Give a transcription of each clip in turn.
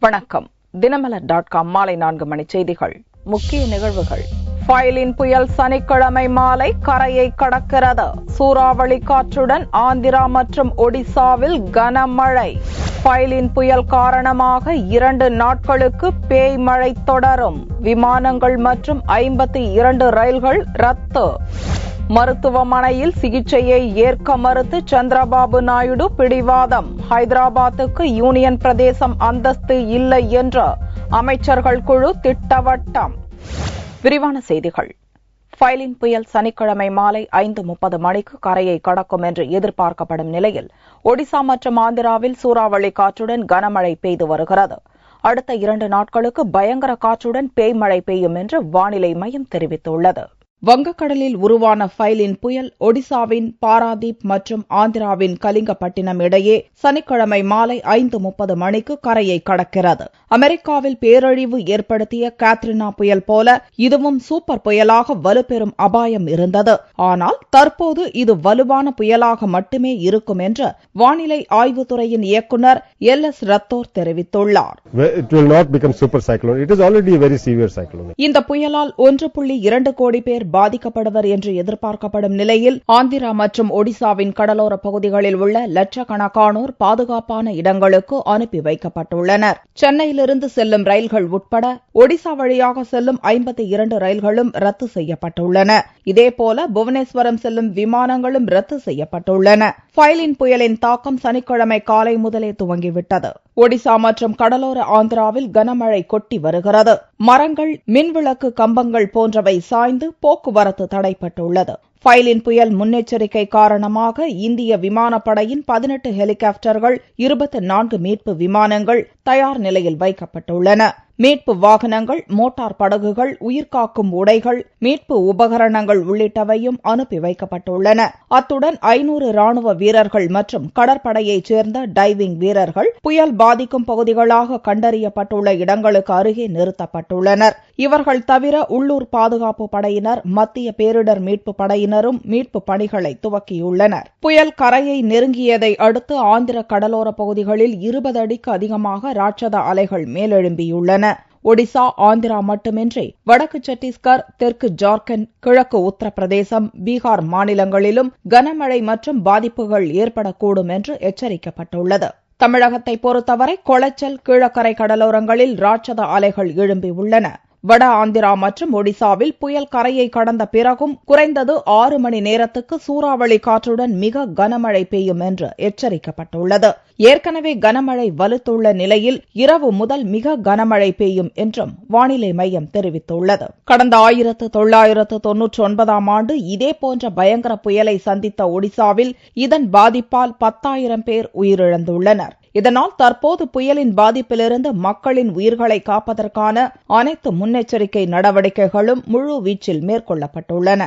வணக்கம். தினமலர்.com மாலை 4 மணி செய்திகள். முக்கிய நிகழ்வுகள். ஃபைலின் புயல் சனிக்கிழமை மாலை கரையை கடக்கிறது. சூறாவளி காற்றுடன் ஆந்திரா மற்றும் ஒடிசாவில் கனமழை. ஃபைலின் புயல் காரணமாக 2 நாட்களுக்கு பேய் மழை தொடரும். விமானங்கள் மற்றும் 52 ரயில்கள் ரத்து. மருத்துவமனையில் சிகிச்சையை ஏற்க மறுத்து சந்திரபாபு நாயுடு பிடிவாதம். ஹைதராபாத்துக்கு யூனியன் பிரதேசம் அந்தஸ்து இல்லை என்று அமைச்சர்கள் குழு திட்டவட்டம். விரிவான செய்திகள். ஃபைலின் புயல் சனிக்கிழமை மாலை 5:30 மணிக்கு கரையை கடக்கும் என்று எதிர்பார்க்கப்படும் நிலையில் ஒடிசா மற்றும் ஆந்திராவில் சூறாவளி காற்றுடன் கனமழை பெய்து வருகிறது. அடுத்த 2 நாட்களுக்கு பயங்கர காற்றுடன் பேய் மழை பெய்யும் என்று வானிலை மையம் தெரிவித்துள்ளது. வங்கக்கடலில் உருவான ஃபைலின் புயல் ஒடிசாவின் பாராதீப் மற்றும் ஆந்திராவின் கலிங்கப்பட்டினம் இடையே சனிக்கிழமை மாலை 5:30 மணிக்கு கரையை கடக்கிறது. அமெரிக்காவில் பேரழிவு ஏற்படுத்திய காத்ரினா புயல் போல இதுவும் சூப்பர் புயலாக வலுப்பெறும் அபாயம் இருந்தது. ஆனால் தற்போது இது வலுவான புயலாக மட்டுமே இருக்கும் என்று வானிலை ஆய்வுத்துறையின் இயக்குநர் LS ரத்தோர் தெரிவித்துள்ளார். இந்த புயலால் 1.2 கோடி பேர் பாதிக்கப்படுவர் என்று எதிர்பார்க்கப்படும் நிலையில் ஆந்திரா மற்றும் ஒடிசாவின் கடலோர பகுதிகளில் உள்ள லட்சக்கணக்கானோர் பாதுகாப்பான இடங்களுக்கு அனுப்பி வைக்கப்பட்டுள்ளனர். சென்னையிலிருந்து செல்லும் ரயில்கள் உட்பட ஒடிசா வழியாக செல்லும் 52 ரயில்களும் ரத்து செய்யப்பட்டுள்ளன. இதேபோல புவனேஸ்வரம் செல்லும் விமானங்களும் ரத்து செய்யப்பட்டுள்ளன. ஃபைலின் புயலின் தாக்கம் சனிக்கிழமை காலை முதலே துவங்கிவிட்டது. ஒடிசா மற்றும் கடலோர ஆந்திராவில் கனமழை கொட்டி வருகிறது. மரங்கள், மின்விளக்கு கம்பங்கள் போன்றவை சாய்ந்து போக்குவரத்து தடைப்பட்டுள்ளது. ஃபைலின் புயல் முன்னெச்சரிக்கை காரணமாக இந்திய விமானப்படையின் 18 ஹெலிகாப்டர்கள், 24 மீட்பு விமானங்கள் தயார் நிலையில் வைக்கப்பட்டுள்ளன. மீட்பு வாகனங்கள், மோட்டார் படகுகள், உயிர்காக்கும் உடைகள், மீட்பு உபகரணங்கள் உள்ளிட்டவையும் அனுப்பி வைக்கப்பட்டுள்ளன. அத்துடன் 500 ராணுவ வீரர்கள் மற்றும் கடற்படையைச் சேர்ந்த டைவிங் வீரர்கள் புயல் பாதிக்கும் பகுதிகளாக கண்டறியப்பட்டுள்ள இடங்களுக்கு அருகே நிறுத்தப்பட்டுள்ளனர். இவர்கள் தவிர உள்ளூர் பாதுகாப்பு படையினர், மத்திய பேரிடர் மீட்பு படையினரும் மீட்பு பணிகளை துவக்கியுள்ளனர். புயல் கரையை நெருங்கியதை அடுத்து ஆந்திர கடலோர பகுதிகளில் 20 அடிக்கு அதிகமாக ராட்சத அலைகள் மேலெழும்பியுள்ளன. ஒடிசா, ஆந்திரா மட்டுமின்றி வடக்கு சத்தீஸ்கர், தெற்கு ஜார்க்கண்ட், கிழக்கு உத்தரப்பிரதேசம், பீகார் மாநிலங்களிலும் கனமழை மற்றும் பாதிப்புகள் ஏற்படக்கூடும் என்று எச்சரிக்கப்பட்டுள்ளது. தமிழகத்தை பொறுத்தவரை கொளச்சல், கீழக்கரை கடலோரங்களில் ராட்சத அலைகள் எழும்பியுள்ளன. வட ஆந்திரா மற்றும் ஒடிசாவில் புயல் கரையை கடந்த பிறகும் குறைந்தது 6 மணி நேரத்துக்கு சூறாவளி காற்றுடன் மிக கனமழை பெய்யும் என்று எச்சரிக்கப்பட்டுள்ளது. ஏற்கனவே கனமழை வலுத்துள்ள நிலையில் இரவு முதல் மிக கனமழை பெய்யும் என்றும் வானிலை மையம் தெரிவித்துள்ளது. கடந்த 1999ஆம் ஆண்டு இதேபோன்ற பயங்கர புயலை சந்தித்த ஒடிசாவில் இதன் பாதிப்பால் 10,000 பேர் உயிரிழந்துள்ளனர். இதனால் தற்போது புயலின் பாதிப்பிலிருந்து மக்களின் உயிர்களை காப்பதற்கான அனைத்து முன்னெச்சரிக்கை நடவடிக்கைகளும் முழு வீச்சில் மேற்கொள்ளப்பட்டுள்ளன.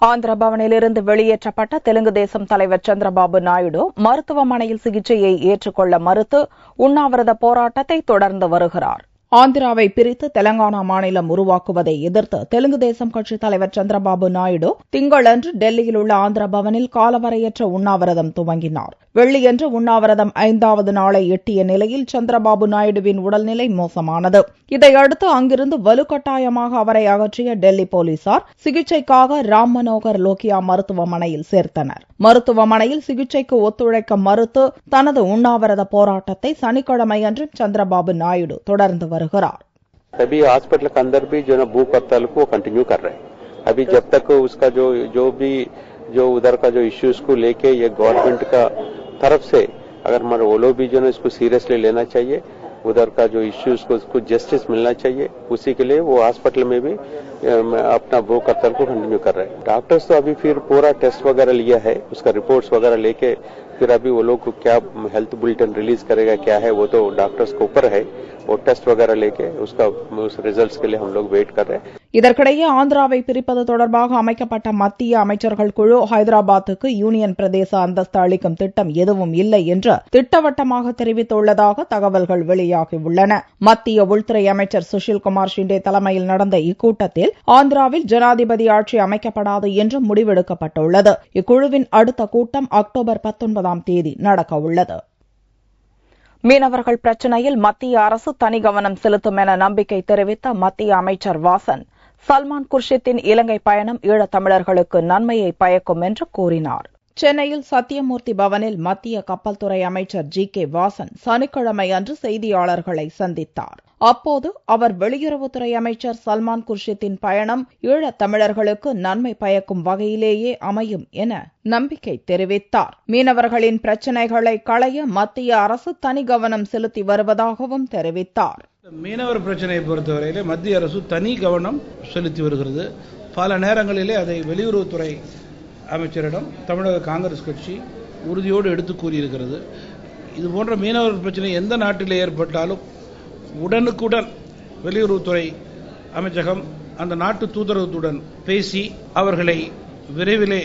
ஆந்திர பவனிலிருந்து வெளியேற்றப்பட்ட தெலுங்கு தேசம் தலைவர் சந்திரபாபு நாயுடு மருத்துவமனையில் சிகிச்சையை ஏற்றுக்கொள்ள மறுத்து உண்ணாவிரத போராட்டத்தை தொடர்ந்து வருகிறார். ஆந்திராவை பிரித்து தெலங்கானா மாநிலம் உருவாக்குவதை எதிர்த்து தெலுங்கு தேசம் கட்சித் தலைவர் சந்திரபாபு நாயுடு திங்களன்று டெல்லியில் உள்ள ஆந்திர பவனில் காலவரையற்ற உண்ணாவிரதம் துவங்கினார். வெள்ளியன்று உண்ணாவிரதம் 5வது நாளை எட்டிய நிலையில் சந்திரபாபு நாயுடுவின் உடல்நிலை மோசமானது. இதையடுத்து அங்கிருந்து வலுக்கட்டாயமாக அவரை அகற்றிய டெல்லி போலீசார் சிகிச்சைக்காக ராம் மனோகர் லோகியா மருத்துவமனையில் சேர்த்தனர். மருத்துவமனையில் சிகிச்சைக்கு ஒத்துழைக்க மறுத்து தனது உண்ணாவிரத போராட்டத்தை சனிக்கிழமையன்று சந்திரபாபு நாயுடு தொடர்ந்து வருகிறார். अभी हॉस्पिटल के अंदर भी जो ना भूख हड़ताल को कंटिन्यू कर रहे हैं. अभी जब तक उसका जो उधर का जो इश्यूज को लेके ये गवर्नमेंट का तरफ से अगर हमारे वो लोग भी जो ना इसको सीरियसली लेना चाहिए, उधर का जो इश्यूज को उसको जस्टिस मिलना चाहिए, उसी के लिए वो हॉस्पिटल में भी अपना भूख हड़ताल को कंटिन्यू कर रहे हैं. डॉक्टर्स तो अभी फिर पूरा टेस्ट वगैरह लिया है, उसका रिपोर्ट्स वगैरह लेके फिर अभी वो लोग को क्या हेल्थ बुलेटिन रिलीज करेगा क्या है वो तो डॉक्टर्स के ऊपर है. वो टेस्ट वगैरह लेके उस रिजल्ट्स के लिए हम लोग वेट कर रहे हैं. இதற்கிடையே ஆந்திராவை பிரிப்பது தொடர்பாக அமைக்கப்பட்ட மத்திய அமைச்சர்கள் குழு ஹைதராபாத்துக்கு யூனியன் பிரதேச அந்தஸ்து அளிக்கும் திட்டம் எதுவும் இல்லை என்று திட்டவட்டமாக தெரிவித்துள்ளதாக தகவல்கள் வெளியாகியுள்ளன. மத்திய உள்துறை அமைச்சர் சுஷில்குமார் ஷிண்டே தலைமையில் நடந்த இக்கூட்டத்தில் ஆந்திராவில் ஜனாதிபதி ஆட்சி அமைக்கப்படாது என்று முடிவெடுக்கப்பட்டுள்ளது. இக்குழுவின் அடுத்த கூட்டம் அக்டோபர் 19ஆம் தேதி நடக்கவுள்ளது. மீனவர்கள் பிரச்சினையில் மத்திய அரசு தனி கவனம் செலுத்தும் என நம்பிக்கை தெரிவித்த மத்திய அமைச்சர் வாசன், சல்மான் குர்ஷித்தின் இலங்கை பயணம் ஈழத் தமிழர்களுக்கு நன்மையை பயக்கும் என்று கூறினார். சென்னையில் சத்தியமூர்த்தி பவனில் மத்திய கப்பல் துறை அமைச்சர் ஜி.கே. வாசன் சனிக்கிழமை அன்று செய்தியாளர்களை சந்தித்தார். அப்போது அவர் வெளியுறவுத்துறை அமைச்சர் சல்மான் குர்ஷித்தின் பயணம் ஈழத் தமிழர்களுக்கு நன்மை பயக்கும் வகையிலேயே அமையும் என நம்பிக்கை தெரிவித்தார். மீனவர்களின் பிரச்சினைகளை களைய மத்திய அரசு தனி கவனம் செலுத்தி வருவதாகவும் தெரிவித்தார். மீனவர் பிரச்சனையை பொறுத்தவரையிலே மத்திய அரசு தனி கவனம் செலுத்தி வருகிறது. பல நேரங்களிலே அதை வெளியுறவுத்துறை அமைச்சரிடம் தமிழக காங்கிரஸ் கட்சி உறுதியோடு எடுத்து கூறியிருக்கிறது. இதுபோன்ற மீனவர் பிரச்சனை எந்த நாட்டிலே ஏற்பட்டாலும் உடனுக்குடன் வெளியுறவுத்துறை அமைச்சகம் அந்த நாட்டு தூதரகத்துடன் பேசி அவர்களை விரைவிலே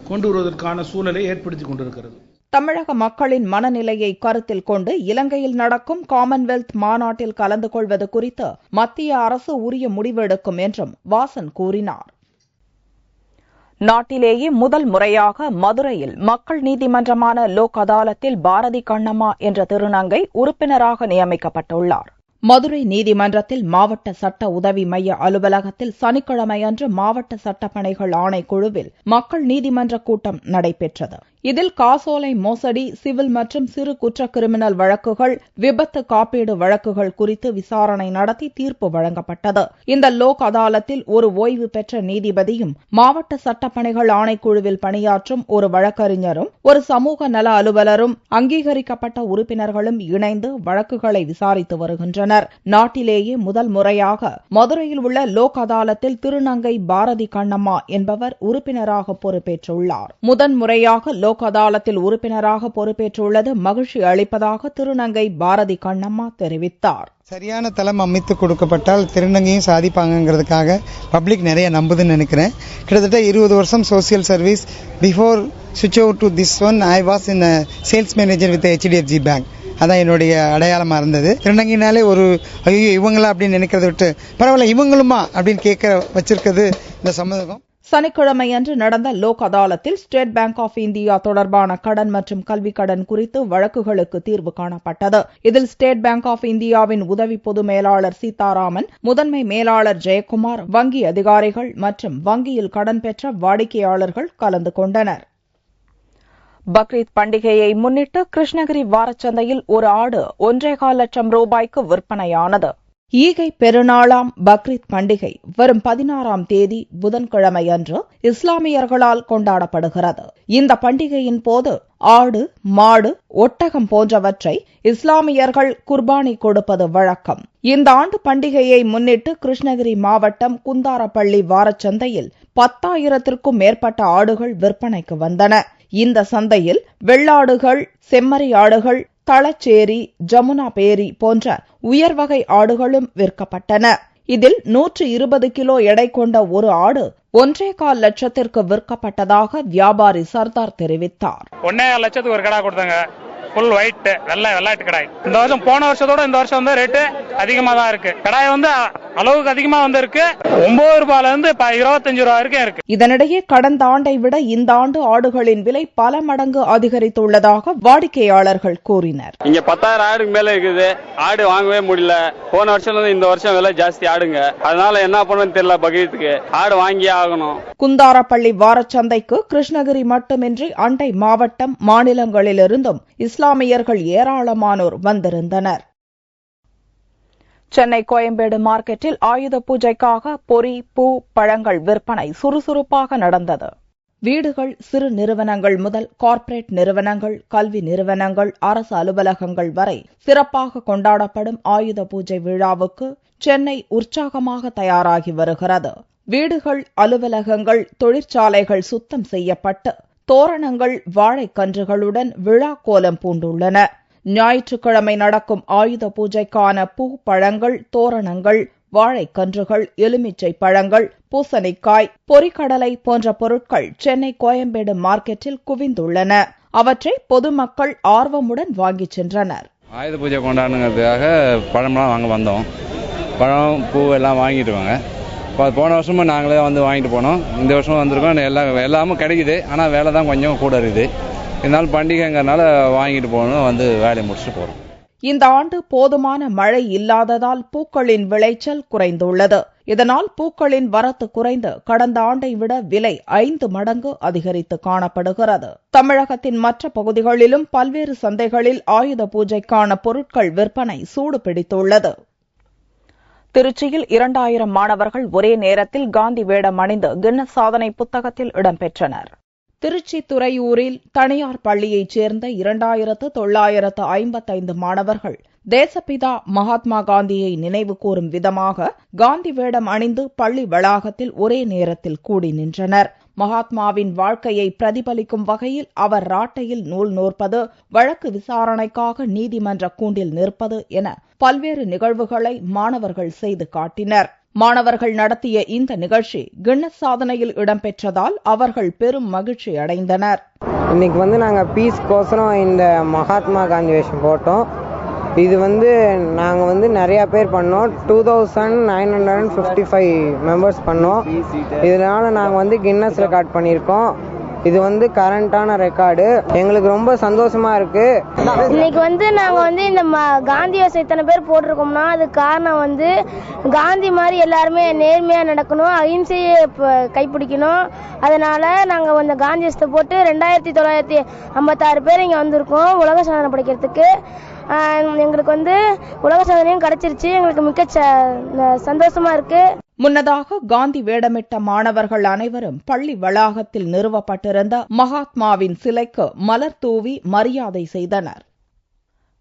கொண்டு வருவதற்கான சூழலை ஏற்படுத்திக் கொண்டிருக்கிறது. தமிழக மக்களின் மனநிலையை கருத்தில் கொண்டு இலங்கையில் நடக்கும் காமன்வெல்த் மாநாட்டில் கலந்து கொள்வது குறித்து மத்திய அரசு உரிய முடிவெடுக்கும் என்றும் வாசன் கூறினார். நாட்டிலேயே முதல் முறையாக மதுரையில் மக்கள் நீதிமன்றமான லோக் அதாலத்தில் பாரதி கண்ணம்மா என்ற திருநங்கை உறுப்பினராக நியமிக்கப்பட்டுள்ளார். மதுரை நீதிமன்றத்தில் மாவட்ட சட்ட உதவி மைய அலுவலகத்தில் சனிக்கிழமையன்று மாவட்ட சட்டப்பணிகள் ஆணைக்குழுவில் மக்கள் நீதிமன்ற கூட்டம் நடைபெற்றது. இதில் காசோலை மோசடி, சிவில் மற்றும் சிறு குற்ற கிரிமினல் வழக்குகள், விபத்து காப்பீடு வழக்குகள் குறித்து விசாரணை நடத்தி தீர்ப்பு வழங்கப்பட்டது. இந்த லோக் அதாலத்தில் ஒரு ஓய்வு பெற்ற நீதிபதியும், மாவட்ட சட்டப்பணிகள் ஆணைக்குழுவில் பணியாற்றும் ஒரு வழக்கறிஞரும், ஒரு சமூக நல அலுவலரும், அங்கீகரிக்கப்பட்ட உறுப்பினர்களும் இணைந்து வழக்குகளை விசாரித்து வருகின்றனர். நாட்டிலேயே முதல் முறையாக மதுரையில் உள்ள லோக் அதாலத்தில் திருநங்கை பாரதி கண்ணம்மா என்பவர் உறுப்பினராக பொறுப்பேற்றுள்ளார். முதன்முறையாக லோக் அதாலத்தில் உறுப்பினராக பொறுப்பேற்றுள்ளது மகிழ்ச்சி அளிப்பதாக திருநங்கை பாரதி கண்ணம்மா தெரிவித்தார். சரியான தளம் அமைத்து கொடுக்கப்பட்டால் திருநங்கையும் சாதிப்பாங்கிறதுக்காக பப்ளிக் நிறைய நம்புதுன்னு நினைக்கிறேன். கிட்டத்தட்ட 20 வருஷம் சோசியல் சர்வீஸ். பிஃபோர் சுவிட்ச் over to this one I was in sales manager with HDFC bank. அதான் என்னுடைய அடையாளமா இருந்தது. திருநங்கைனாலே ஒரு ஐயோ இவங்களா அப்படின்னு நினைக்கிறத விட்டு பரவாயில்ல இவங்களுமா அப்படின்னு கேட்க வச்சிருக்கிறது இந்த சமூகம். சனிக்கிழமையன்று நடந்த லோக் அதாலத்தில் ஸ்டேட் பேங்க் ஆப் இந்தியா தொடர்பான கடன் மற்றும் கல்விக் கடன் குறித்து வழக்குகளுக்கு தீர்வு காணப்பட்டது. இதில் ஸ்டேட் பேங்க் ஆப் இந்தியாவின் உதவி பொது மேலாளர் சீதாராமன், முதன்மை மேலாளர் ஜெயக்குமார், வங்கி அதிகாரிகள் மற்றும் வங்கியில் கடன் பெற்ற வாடிக்கையாளர்கள் கலந்து கொண்டனர். பக்ரீத் பண்டிகையை முன்னிட்டு கிருஷ்ணகிரி வாரச்சந்தையில் ஒரு ஆடு 1.25 லட்சம் ரூபாய்க்கு விற்பனையானது. ஈகை பெருநாளாம் பக்ரீத் பண்டிகை வரும் 16ஆம் தேதி புதன்கிழமை அன்று இஸ்லாமியர்களால் கொண்டாடப்படுகிறது. இந்த பண்டிகையின் போது ஆடு, மாடு, ஒட்டகம் போன்றவற்றை இஸ்லாமியர்கள் குர்பானி கொடுப்பது வழக்கம். இந்த ஆண்டு பண்டிகையை முன்னிட்டு கிருஷ்ணகிரி மாவட்டம் குந்தாரப்பள்ளி வாரச்சந்தையில் 10,000க்கும் மேற்பட்ட ஆடுகள் விற்பனைக்கு வந்தன. இந்த சந்தையில் வெள்ளாடுகள், செம்மறி ஆடுகள், தளச்சேரி, ஜமுனா பேரி போன்ற உயர்வகை ஆடுகளும் விற்கப்பட்டன. இதில் 120 கிலோ எடை கொண்ட ஒரு ஆடு 1.25 லட்சத்திற்கு விற்கப்பட்டதாக வியாபாரி சர்தார் தெரிவித்தார். 1.25 லட்சத்துக்கு ஒரு கடா கொடுத்தாங்க. ஃபுல் ஒயிட் வெள்ளாட்டு கடாய். இந்த வருஷம் போன வருஷத்தோட இந்த வருஷம் வந்து ரேட்டு அதிகமா தான் இருக்கு. கடாய் வந்து அளவுக்கு அதிகமா வந்து இருக்கு. 9 ரூபாயில இருந்து 25 ரூபாய் வரைக்கும் இருக்கு. இதனிடையே கடந்த ஆண்டை விட இந்த ஆண்டு ஆடுகளின் விலை பல மடங்கு அதிகரித்துள்ளதாக வாடிக்கையாளர்கள் கூறினர். இங்க 10,000 ஆடுக்கு மேல இருக்குது. ஆடு வாங்கவே முடியல. போன வருஷம் இந்த வருஷம் விலை ஜாஸ்தி ஆடுங்க. அதனால என்ன பண்ணுன்னு தெரியல. பக்ரீத்துக்கு ஆடு வாங்கியே ஆகணும். குந்தாரப்பள்ளி வாரச்சந்தைக்கு கிருஷ்ணகிரி மட்டுமின்றி அண்டை மாவட்டம், மாநிலங்களிலிருந்தும் இஸ்லாமியர்கள் ஏராளமானோர் வந்திருந்தனர். சென்னை கோயம்பேடு மார்க்கெட்டில் ஆயுத பூஜைக்காக பொரி, பூ, பழங்கள் விற்பனை சுறுசுறுப்பாக நடந்தது. வீடுகள், சிறு நிறுவனங்கள் முதல் கார்ப்பரேட் நிறுவனங்கள், கல்வி நிறுவனங்கள், அரசு அலுவலகங்கள் வரை சிறப்பாக கொண்டாடப்படும் ஆயுத பூஜை விழாவுக்கு சென்னை உற்சாகமாக தயாராகி வருகிறது. வீடுகள், அலுவலகங்கள், தொழிற்சாலைகள் சுத்தம் செய்யப்பட்டு தோரணங்கள், வாழைக்கன்றுகளுடன் விழா கோலம் பூண்டுள்ளன. ஞாயிற்றுக்கிழமை நடக்கும் ஆயுத பூஜைக்கான பூ, பழங்கள், தோரணங்கள், வாழைக்கன்றுகள், எலுமிச்சை பழங்கள், பூசணிக்காய், பொரிக்கடலை போன்ற பொருட்கள் சென்னை கோயம்பேடு மார்க்கெட்டில் குவிந்துள்ளன. அவற்றை பொதுமக்கள் ஆர்வமுடன் வாங்கிச் சென்றனர். ஆயுத பூஜை கொண்டாடுங்கிறதுக்காக பழமெல்லாம் வாங்க வந்தோம். பழம், பூ எல்லாம் வாங்கிட்டு வாங்க. போன வருஷமும் நாங்களே வந்து வாங்கிட்டு போனோம். இந்த வருஷமும் வந்திருக்கோம். எல்லாமும் கிடைக்குது. ஆனால் வேலை தான் கொஞ்சம் கூட இருக்குது. இதனால பண்டிகைங்கிறதுனால வாங்கிட்டு போகணும், வந்து வேலையை முடிச்சுட்டு போகிறோம். இந்த ஆண்டு போதுமான மழை இல்லாததால் பூக்களின் விளைச்சல் குறைந்துள்ளது. இதனால் பூக்களின் வரத்து குறைந்து கடந்த ஆண்டை விட விலை 5 மடங்கு அதிகரித்து காணப்படுகிறது. தமிழகத்தின் மற்ற பகுதிகளிலும் பல்வேறு சந்தைகளில் ஆயுத பூஜைக்கான பொருட்கள் விற்பனை சூடு பிடித்துள்ளது. திருச்சியில் 2000 மாணவர்கள் ஒரே நேரத்தில் காந்தி வேடம் அணிந்து கின்னஸ் சாதனை புத்தகத்தில் இடம்பெற்றனர். திருச்சி துறையூரில் தனியார் பள்ளியைச் சேர்ந்த 2955 மாணவர்கள் தேசப்பிதா மகாத்மா காந்தியை நினைவு கூறும் விதமாக காந்தி வேடம் அணிந்து பள்ளி வளாகத்தில் ஒரே நேரத்தில் கூடி நின்றனர். மகாத்மாவின் வாழ்க்கையை பிரதிபலிக்கும் வகையில் அவர் ராட்டையில் நூல் நூற்பது, வழக்கு விசாரணைக்காக நீதிமன்ற கூண்டில் நிற்பது என பல்வேறு நிகழ்வுகளை மாணவர்கள் செய்து காட்டினர். மாணவர்கள் நடத்திய இந்த நிகழ்ச்சி கின்னஸ் சாதனையில் இடம்பெற்றதால் அவர்கள் பெரும் மகிழ்ச்சி அடைந்தனர். இன்னைக்கு நாங்கள் பீஸ்கோசரம் இந்த மகாத்மா காந்தி வேஷம் போட்டோம். இது நாங்கள் நிறைய பேர் பண்ணோம். 2955 மெம்பர்ஸ் பண்ணோம். இதனால நாங்கள் கின்னஸ் ரெக்கார்ட் பண்ணியிருக்கோம். இது கரண்டான ரெக்கார்டு. எங்களுக்கு ரொம்ப சந்தோஷமா இருக்கு. இன்னைக்கு நாங்க இந்த காந்தி வேஷம் இத்தனை பேர் போட்டிருக்கோம்னா அதுக்கு காரணம் காந்தி மாதிரி எல்லாருமே நேர்மையா நடக்கணும், அகிம்சையை கைப்பிடிக்கணும். அதனால நாங்க இந்த காந்தி வேஷத்தை போட்டு 2956 பேர் இங்க வந்திருக்கோம் உலக சாதனை படைக்கிறதுக்கு. எங்களுக்கு உலக சாதனையும் கிடைச்சிருச்சு. எங்களுக்கு மிக்க சந்தோஷமா இருக்கு. முன்னதாக காந்தி வேடமிட்ட மாணவர்கள் அனைவரும் பள்ளி வளாகத்தில் நிறுவப்பட்டிருந்த மகாத்மாவின் சிலைக்கு மலர் தூவி மரியாதை செய்தனர்.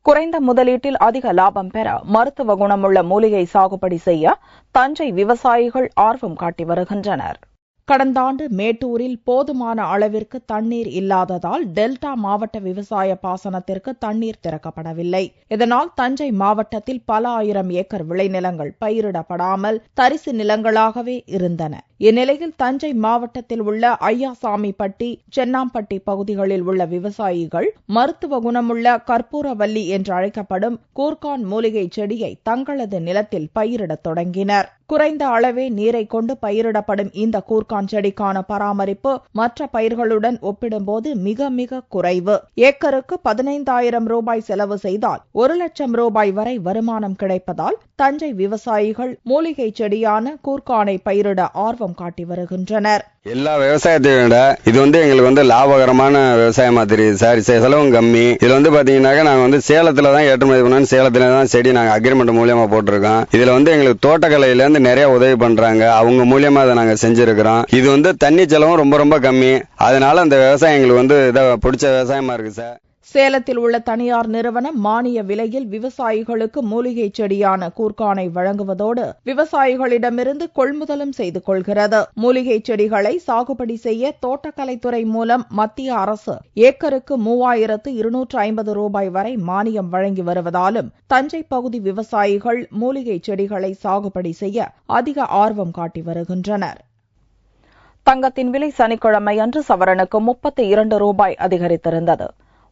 குறைந்த முதலீட்டில் அதிக லாபம் பெற மருத்துவ குணமுள்ள மூலிகை சாகுபடி செய்ய தஞ்சை விவசாயிகள் ஆர்வம் காட்டி வருகின்றனர். கடந்த ஆண்டு மேட்டூரில் போதுமான அளவிற்கு தண்ணீர் இல்லாததால் டெல்டா மாவட்ட விவசாய பாசனத்திற்கு தண்ணீர் திறக்கப்படவில்லை. இதனால் தஞ்சை மாவட்டத்தில் பல ஆயிரம் ஏக்கர் விளைநிலங்கள் பயிரிடப்படாமல் தரிசு நிலங்களாகவே இருந்தன. இந்நிலையில் தஞ்சை மாவட்டத்தில் உள்ள ஐயாசாமிப்பட்டி, சென்னாம்பட்டி பகுதிகளில் உள்ள விவசாயிகள் மருத்துவ குணமுள்ள கற்பூரவல்லி என்று அழைக்கப்படும் கூர்கான் மூலிகை செடியை தங்களது நிலத்தில் பயிரிடத் தொடங்கினர். குறைந்த அளவே நீரை கொண்டு பயிரிடப்படும் இந்த கூர்கான் செடிக்கான பராமரிப்பு மற்ற பயிர்களுடன் ஒப்பிடும்போது மிக மிக குறைவு. ஏக்கருக்கு 15,000 ரூபாய் செலவு செய்தால் 1 லட்சம் ரூபாய் வரை வருமானம் கிடைப்பதால் தஞ்சை விவசாயிகள் மூலிகை செடியான கூர்கானை பயிரிட ஆர்வம் காட்டி வருகின்றனர். எல்லா விவசாயத்தையும் விட இது எங்களுக்கு லாபகரமான விவசாயமா தெரியுது சார். செலவும் கம்மி. இதுல பாத்தீங்கன்னாக்க நாங்க சேலத்துல தான் ஏற்றுமதி பண்ணோம். சேலத்துல தான் செடி நாங்க அக்ரிமெண்ட் மூலியமா போட்டிருக்கோம். இதுல எங்களுக்கு தோட்டக்கலையில இருந்து நிறைய உதவி பண்றாங்க. அவங்க மூலியமா அதை நாங்க செஞ்சிருக்கிறோம். இது தண்ணி செலவும் ரொம்ப ரொம்ப கம்மி. அதனால அந்த விவசாயம் எங்களுக்கு பிடிச்ச விவசாயமா இருக்கு சார். சேலத்தில் உள்ள தனியார் நிறுவனம் மானிய விலையில் விவசாயிகளுக்கு மூலிகை செடியான கூர்கானை வழங்குவதோடு விவசாயிகளிடமிருந்து கொள்முதலும் செய்து கொள்கிறது. மூலிகை செடிகளை சாகுபடி செய்ய தோட்டக்கலைத்துறை மூலம் மத்திய அரசு ஏக்கருக்கு 3,250 ரூபாய் வரை மானியம் வழங்கி வருவதாலும் தஞ்சை பகுதி விவசாயிகள் மூலிகை செடிகளை சாகுபடி செய்ய அதிக ஆர்வம் காட்டி வருகின்றனர். தங்கத்தின் விலை சனிக்கிழமை அன்று சவரனுக்கு 32 ரூபாய் அதிகரித்திருந்தது.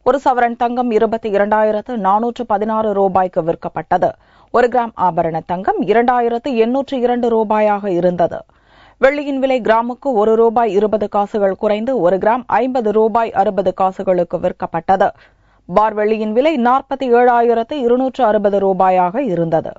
ஒரு சவரன் தங்கம் 22,416 ரூபாய்க்கு விற்கப்பட்டது. 1 கிராம் ஆபரண தங்கம் 2,802 ரூபாயாக இருந்தது. வெள்ளியின் விலை கிராமுக்கு 1 ரூபாய் 20 காசுகள் குறைந்து 1 கிராம் 50 ரூபாய் 60 காசுகளுக்கு விற்கப்பட்டது. பார் வெள்ளியின் விலை 47,260 ரூபாயாக இருந்தது.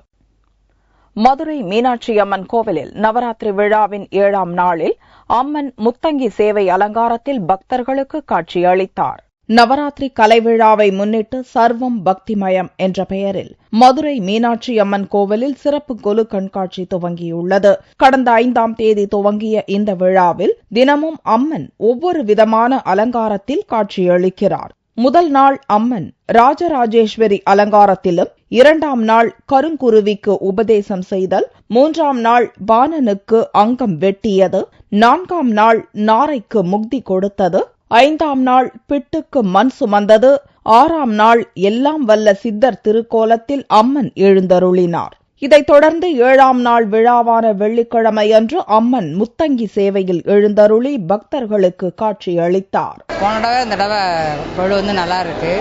மதுரை மீனாட்சி அம்மன் கோவிலில் நவராத்திரி விழாவின் 7ஆம் நாளில் அம்மன் முத்தங்கி சேவை அலங்காரத்தில் பக்தர்களுக்கு காட்சியளித்தார். நவராத்திரி கலை விழாவை முன்னிட்டு சர்வம் பக்திமயம் என்ற பெயரில் மதுரை மீனாட்சி அம்மன் கோவிலில் சிறப்பு கொலு கண்காட்சி துவங்கியுள்ளது. கடந்த 5ஆம் தேதி துவங்கிய இந்த விழாவில் தினமும் அம்மன் ஒவ்வொரு விதமான அலங்காரத்தில் காட்சியளிக்கிறார். முதல் நாள் அம்மன் ராஜராஜேஸ்வரி அலங்காரத்திலும், 2ஆம் நாள் கருங்குருவிக்கு உபதேசம் செய்தல், 3ஆம் நாள் பாணனுக்கு அங்கம் வெட்டியது, 4ஆம் நாள் நாரைக்கு முக்தி கொடுத்தது, 5ஆம் நாள் பிட்டுக்கு மண் சுமந்தது, 6ஆம் நாள் எல்லாம் வல்ல சித்தர் திருக்கோலத்தில் அம்மன் எழுந்தருளினார். இதைத் தொடர்ந்து 7ஆம் நாள் விழாவான வெள்ளிக்கிழமை அன்று அம்மன் முத்தங்கி சேவையில் எழுந்தருளி பக்தர்களுக்கு காட்சி அளித்தார். போன தடவை இந்த தடவை கொழு நல்லா இருக்கு.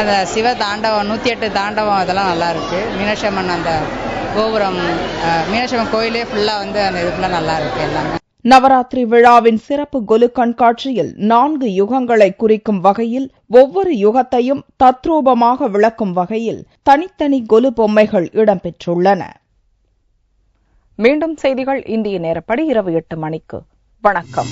அந்த சிவ தாண்டவம் 108 தாண்டவம் அதெல்லாம் நல்லா இருக்கு. மீனாட்சி அம்மன் அந்த கோபுரம், மீனாட்சி அம்மன் கோயிலே ஃபுல்லா அந்த இது ஃபுல்லா நல்லா இருக்கு எல்லாமே. நவராத்திரி விழாவின் சிறப்பு கொலு கண்காட்சியில் 4 யுகங்களை குறிக்கும் வகையில் ஒவ்வொரு யுகத்தையும் தத்ரூபமாக விளக்கும் வகையில் தனித்தனி கொலு பொம்மைகள் இடம்பெற்றுள்ளன. மீண்டும் செய்திகள் இந்திய நேரப்படி இரவு 8 மணிக்கு. வணக்கம்.